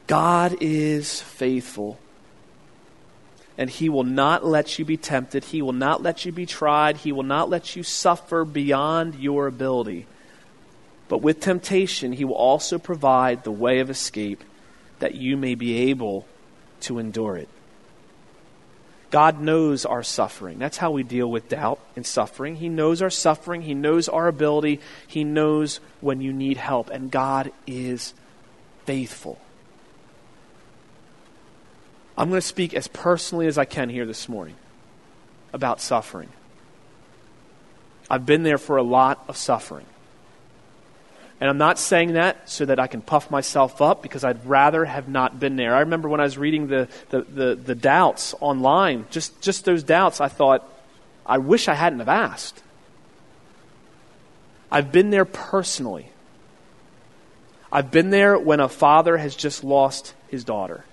God is faithful, and He will not let you be tempted. He will not let you be tried. He will not let you suffer beyond your ability. But with temptation, He will also provide the way of escape that you may be able to endure it. God knows our suffering. That's how we deal with doubt and suffering. He knows our suffering. He knows our ability. He knows when you need help. And God is faithful. I'm going to speak as personally as I can here this morning about suffering. I've been there for a lot of suffering. And I'm not saying that so that I can puff myself up, because I'd rather have not been there. I remember when I was reading the doubts online, just those doubts, I thought, I wish I hadn't have asked. I've been there personally. I've been there when a father has just lost his daughter.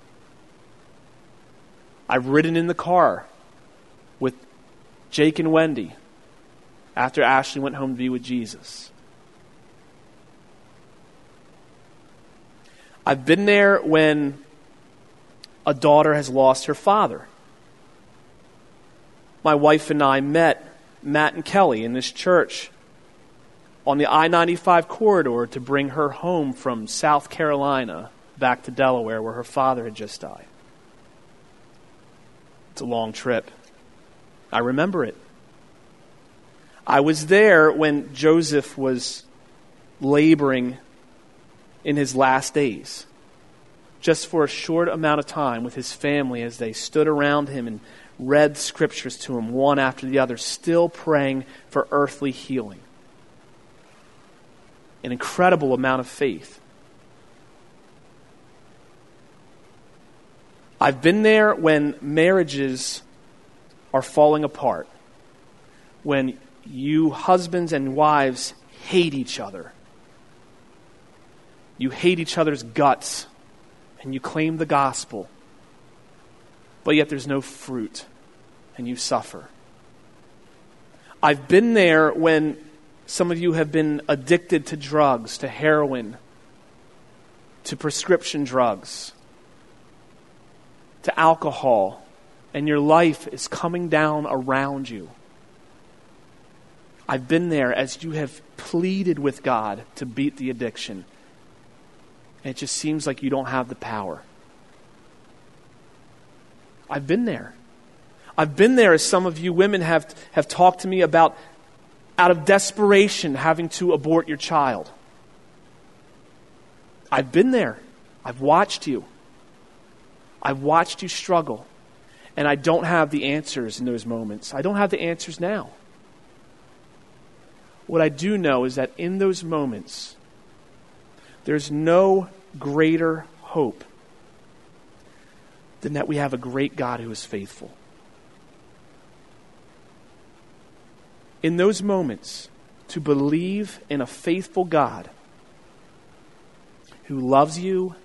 I've ridden in the car with Jake and Wendy after Ashley went home to be with Jesus. I've been there when a daughter has lost her father. My wife and I met Matt and Kelly in this church on the I-95 corridor to bring her home from South Carolina back to Delaware, where her father had just died. It's a long trip. I remember it. I was there when Joseph was laboring in his last days, just for a short amount of time with his family as they stood around him and read scriptures to him one after the other, still praying for earthly healing. An incredible amount of faith. I've been there when marriages are falling apart, when you husbands and wives hate each other. You hate each other's guts, and you claim the gospel, but yet there's no fruit, and you suffer. I've been there when some of you have been addicted to drugs, to heroin, to prescription drugs, to alcohol, and your life is coming down around you. I've been there as you have pleaded with God to beat the addiction, and it just seems like you don't have the power. I've been there. I've been there as some of you women have talked to me about, out of desperation, having to abort your child. I've been there. I've watched you. I've watched you struggle. And I don't have the answers in those moments. I don't have the answers now. What I do know is that in those moments, there's no greater hope than that we have a great God who is faithful. In those moments, to believe in a faithful God who loves you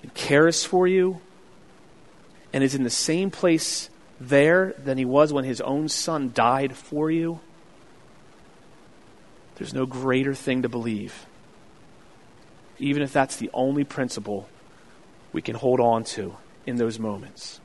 and cares for you and is in the same place there than he was when his own son died for you, there's no greater thing to believe. Even if that's the only principle we can hold on to in those moments.